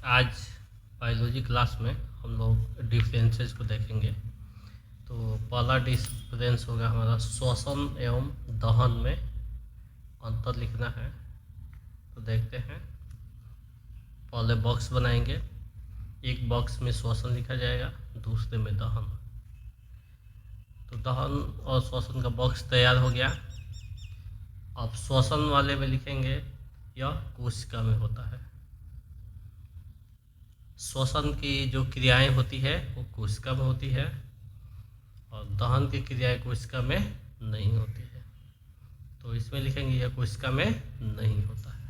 आज biology class में हम लोग डिफरेंसेस को देखेंगे। तो पहला डिफरेंस होगा हमारा श्वसन एवं दहन में अंतर लिखना है। तो देखते हैं, पहले बॉक्स बनाएंगे। एक बॉक्स में श्वसन लिखा जाएगा, दूसरे में दहन। तो दहन और श्वसन का बॉक्स तैयार हो गया। अब श्वसन वाले में लिखेंगे यह कोशिका में होता है। श्वसन की जो क्रियाएं होती है वो कोशिका में होती है और दहन की क्रियाएं कोशिका में नहीं होती है। तो इसमें लिखेंगे यह कोशिका में नहीं होता है।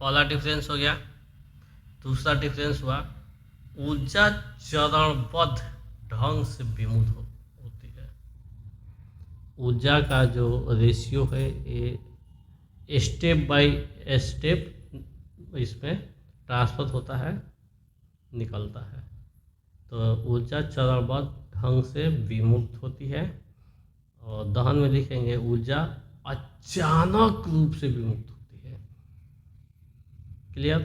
पहला डिफरेंस हो गया। दूसरा डिफरेंस हुआ ऊर्जा चरणबद्ध ढंग से विमुक्त होती है। ऊर्जा का जो रेशियो है ये स्टेप बाय स्टेप इसमें ट्रांसफर होता है, निकलता है। तो ऊर्जा चरणबद्ध ढंग से विमुक्त होती है। और दहन में लिखेंगे ऊर्जा अचानक रूप से विमुक्त होती है। क्लियर।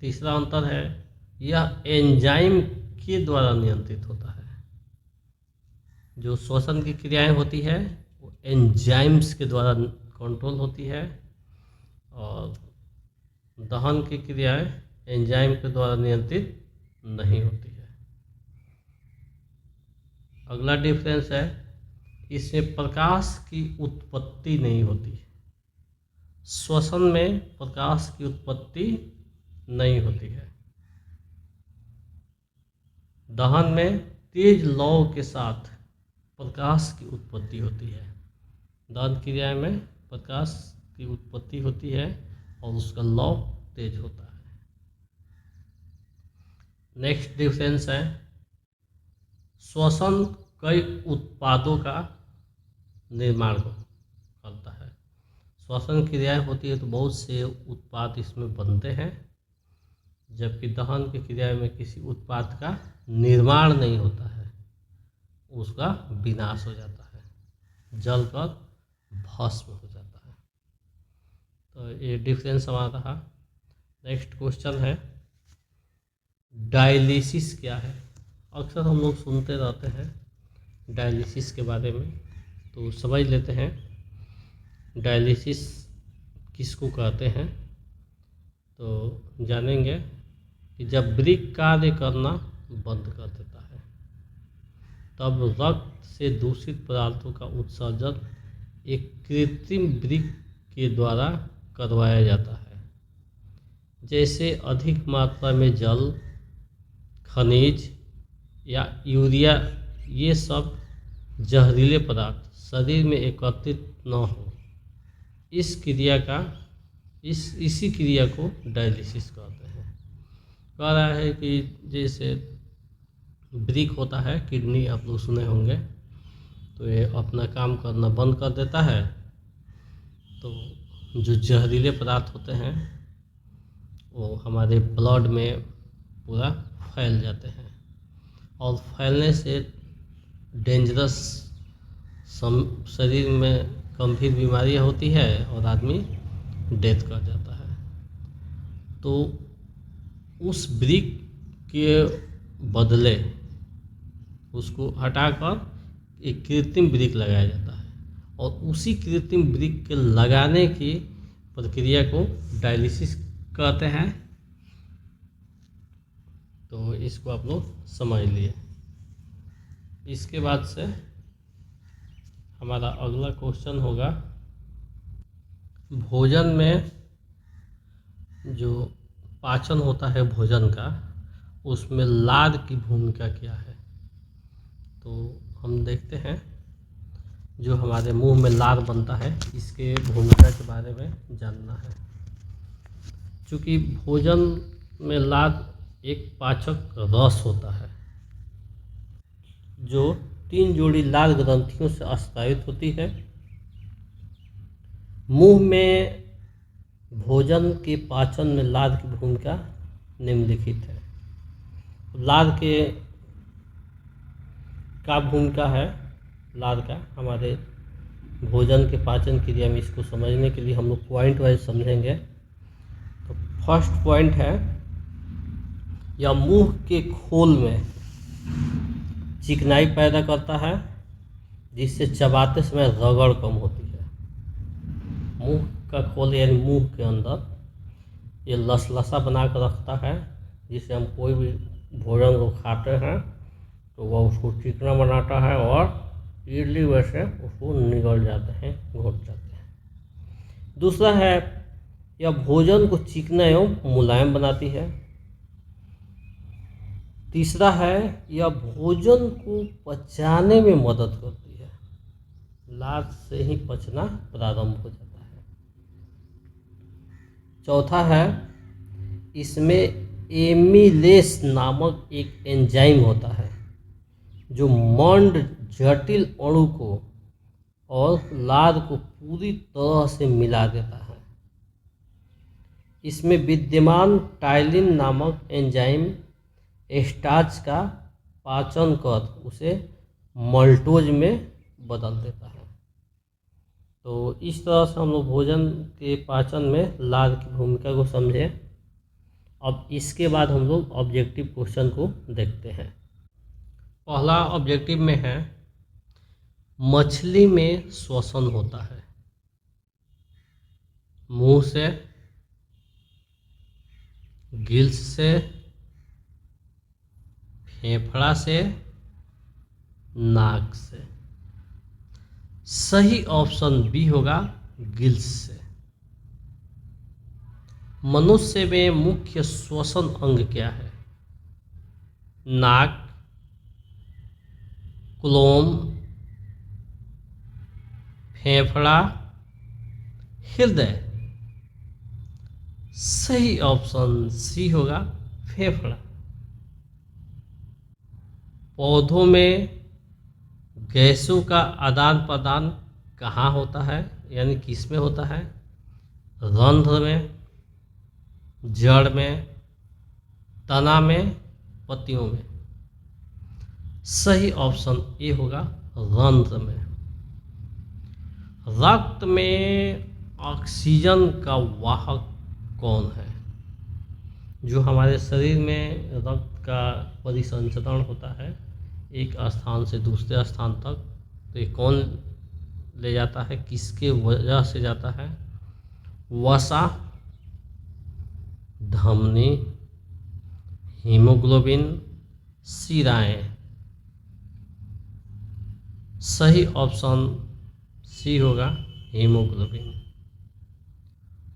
तीसरा अंतर है यह एंजाइम के द्वारा नियंत्रित होता है। जो श्वसन की क्रियाएं होती है वो एंजाइम्स के द्वारा कंट्रोल होती है और दहन की क्रियाएं एंजाइम के द्वारा नियंत्रित नहीं होती है। अगला डिफरेंस है इसमें प्रकाश की उत्पत्ति नहीं होती। श्वसन में प्रकाश की उत्पत्ति नहीं होती है। दहन में तेज लौ के साथ प्रकाश की उत्पत्ति होती है। दहन क्रिया में प्रकाश की उत्पत्ति होती है और उसका लौ तेज होता है। नेक्स्ट डिफरेंस है श्वसन कई उत्पादों का निर्माण करता है। श्वसन क्रियाएं होती है तो बहुत से उत्पाद इसमें बनते हैं, जबकि दहन की क्रिया में किसी उत्पाद का निर्माण नहीं होता है, उसका विनाश हो जाता है, जलकर भस्म हो जाता है। तो ये डिफरेंस हमारा रहा। नेक्स्ट क्वेश्चन है डायलिसिस क्या है। अक्सर हम लोग सुनते रहते हैं डायलिसिस के बारे में, तो समझ लेते हैं डायलिसिस किसको कहते हैं। तो जानेंगे कि जब वृक्क कार्य करना बंद कर देता है तब रक्त से दूषित पदार्थों का उत्सर्जन एक कृत्रिम वृक्क के द्वारा करवाया जाता है। जैसे अधिक मात्रा में जल, खनिज या यूरिया, ये सब जहरीले पदार्थ शरीर में एकत्रित न हो, इसी क्रिया को डायलिसिस कहते हैं। कह रहा है कि जैसे वृक्क होता है, किडनी आप लोग सुने होंगे, तो ये अपना काम करना बंद कर देता है, तो जो जहरीले पदार्थ होते हैं वो हमारे ब्लड में पूरा फैल जाते हैं और फैलने से डेंजरस शरीर में गंभीर बीमारियां होती है और आदमी डेथ कर जाता है। तो उस वृक्क के बदले उसको हटाकर एक कृत्रिम वृक्क लगाया जाता है और उसी कृत्रिम वृक्क के लगाने की प्रक्रिया को डायलिसिस कहते हैं। तो इसको आप लोग समझ लिए। इसके बाद से हमारा अगला क्वेश्चन होगा भोजन में जो पाचन होता है भोजन का, उसमें लार की भूमिका क्या है। तो हम देखते हैं जो हमारे मुंह में लार बनता है इसके भूमिका के बारे में जानना है। चूँकि भोजन में लार एक पाचक रस होता है जो 3 जोड़ी लार ग्रंथियों से आश्रित होती है। मुंह में भोजन के पाचन में लार की भूमिका निम्नलिखित है। लार के का भूमिका है, लार का हमारे भोजन के पाचन क्रिया में, इसको समझने के लिए हम लोग पॉइंट वाइज समझेंगे। फर्स्ट पॉइंट है, यह मुंह के खोल में चिकनाई पैदा करता है, जिससे चबाते समय रगड़ कम होती है। मुंह का खोल यानी मुंह के अंदर ये लसलसा बना कर रखता है, जिससे हम कोई भी भोजन को खाते हैं तो वह उसको चिकना बनाता है और इडली वैसे उसको निगल जाते हैं, घुट जाते हैं। दूसरा है, यह भोजन को चिकना एवं मुलायम बनाती है। तीसरा है, यह भोजन को पचाने में मदद करती है, लार से ही पचना प्रारंभ हो जाता है। चौथा है, इसमें एमिलेस नामक एक एंजाइम होता है जो मंड जटिल अणु को और लार को पूरी तरह से मिला देता है। इसमें विद्यमान टाइलिन नामक एंजाइम स्टार्च का पाचन कर उसे मल्टोज में बदल देता है। तो इस तरह से हम लोग भोजन के पाचन में लार की भूमिका को समझे। अब इसके बाद हम लोग ऑब्जेक्टिव क्वेश्चन को देखते हैं। पहला ऑब्जेक्टिव में है, मछली में श्वसन होता है मुंह से, गिल्स से, फेफड़ा से, नाक से। सही ऑप्शन बी होगा, गिल्स से। मनुष्य में मुख्य श्वसन अंग क्या है? नाक, क्लोम, फेफड़ा, हृदय। सही ऑप्शन सी होगा, फेफड़ा। पौधों में गैसों का आदान प्रदान कहाँ होता है, यानी किस में होता है? रंध्र में, जड़ में, तना में, पत्तियों में। सही ऑप्शन ए होगा, रंध्र में। रक्त में ऑक्सीजन का वाहक कौन है? जो हमारे शरीर में रक्त का परिसंचरण होता है एक स्थान से दूसरे स्थान तक, तो ये कौन ले जाता है, किसके वजह से जाता है? वसा, धमनी, हीमोग्लोबिन, शिराएं। सही ऑप्शन सी होगा, हीमोग्लोबिन।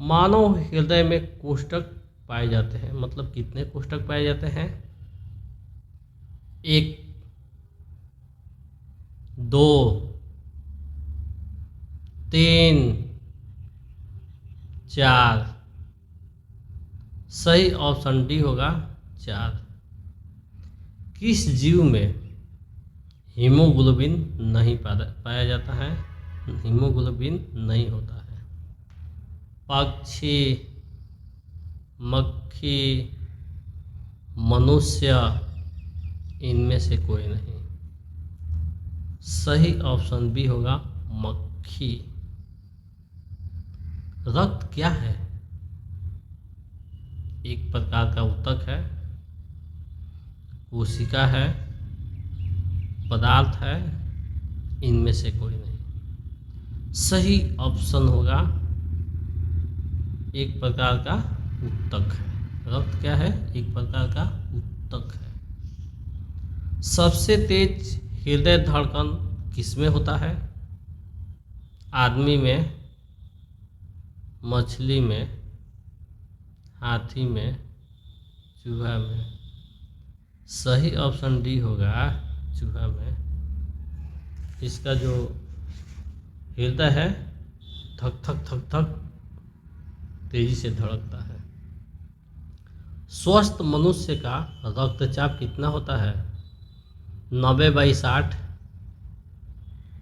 मानव हृदय में कोष्ठक पाए जाते हैं, मतलब कितने कोष्ठक पाए जाते हैं? 1, 2, 3, 4। सही ऑप्शन डी होगा, 4। किस जीव में हीमोग्लोबिन नहीं पाया जाता है? हीमोग्लोबिन नहीं होता है। पक्षी, मक्खी, मनुष्य, इनमें से कोई नहीं। सही ऑप्शन बी होगा, मक्खी। रक्त क्या है? एक प्रकार का ऊतक है, कोशिका है, पदार्थ है, इनमें से कोई नहीं। सही ऑप्शन होगा, एक प्रकार का ऊतक है। रक्त क्या है? एक प्रकार का ऊतक है। सबसे तेज हृदय धड़कन किसमें होता है? आदमी में, मछली में, हाथी में, चूहा में। सही ऑप्शन डी होगा, चूहा में। इसका जो हृदय है धक धक धक धक तेजी से धड़कता है। स्वस्थ मनुष्य का रक्तचाप कितना होता है? 90/60,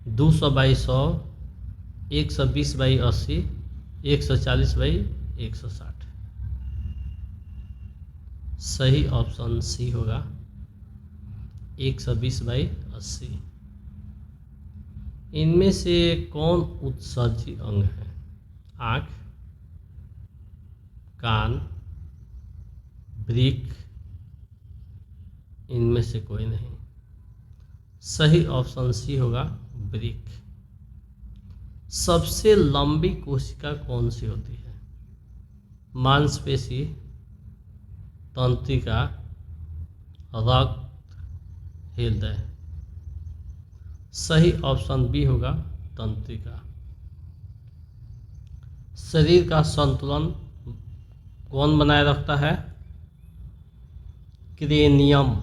200/100, 120/80, 140/160। सही ऑप्शन सी होगा, 120/80। इनमें से कौन उत्सर्जी अंग है? आँख, कान, ब्रिक, इनमें से कोई नहीं। सही ऑप्शन सी होगा ब्रिक। सबसे लंबी कोशिका कौन सी होती है? मांसपेशी, तंत्रिका, रक्त, हृदय। सही ऑप्शन बी होगा तंत्रिका। शरीर का संतुलन कौन बनाए रखता है? क्रेनियम,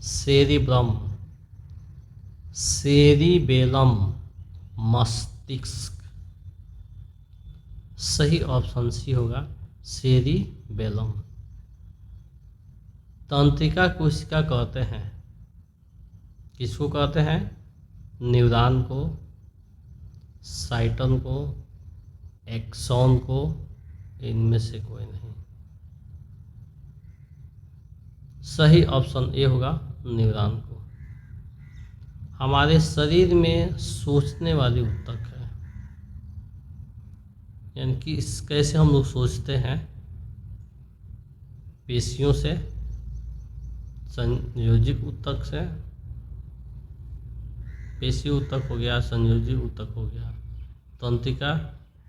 सेरिब्रम, सेरिबेलम, मस्तिष्क। सही ऑप्शन सी होगा सेरिबेलम। तंत्रिका कोशिका कहते हैं, किसको कहते हैं? न्यूरॉन को, साइटन को, एक्सॉन को, इनमें से कोई नहीं। सही ऑप्शन ए होगा न्यूरॉन को। हमारे शरीर में सोचने वाली ऊतक है, यानी कि कैसे हम लोग सोचते हैं? पेशियों से, संयोजिक ऊतक से, पेशी ऊतक हो गया, संयोजी ऊतक हो गया, तंत्रिका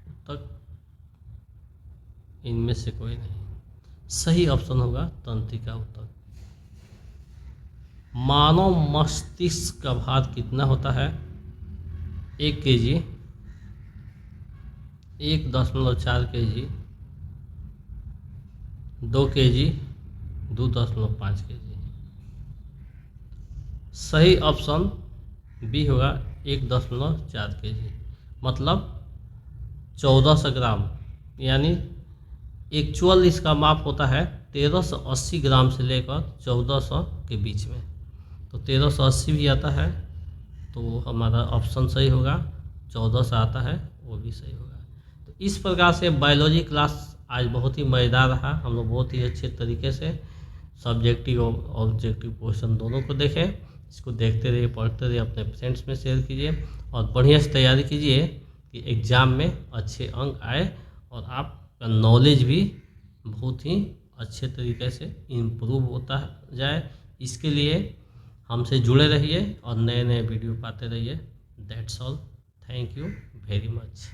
ऊतक, इनमें से कोई नहीं। सही ऑप्शन होगा तंत्रिका ऊतक। मानव मस्तिष्क का भार कितना होता है? 1 kg, 1.4 kg, 2 kg, 2.5 kg। सही ऑप्शन बी होगा 1.4 kg, मतलब 1400 ग्राम, यानी एक्चुअल इसका माप होता है 1380 ग्राम से लेकर 1400 के बीच में। तो 1380 भी आता है, तो हमारा ऑप्शन सही होगा। 1400 आता है, वो भी सही होगा। तो इस प्रकार से बायोलॉजी क्लास आज बहुत ही मज़ेदार रहा। हम लोग बहुत ही अच्छे तरीके से सब्जेक्टिव और ऑब्जेक्टिव क्वेश्चन दोनों को देखें। इसको देखते रहिए, पढ़ते रहिए, अपने फ्रेंड्स में शेयर कीजिए और बढ़िया से तैयारी कीजिए कि एग्ज़ाम में अच्छे अंक आए और आपका नॉलेज भी बहुत ही अच्छे तरीके से इम्प्रूव होता जाए। इसके लिए हमसे जुड़े रहिए और नए नए वीडियो पाते रहिए। That's all, thank you very much.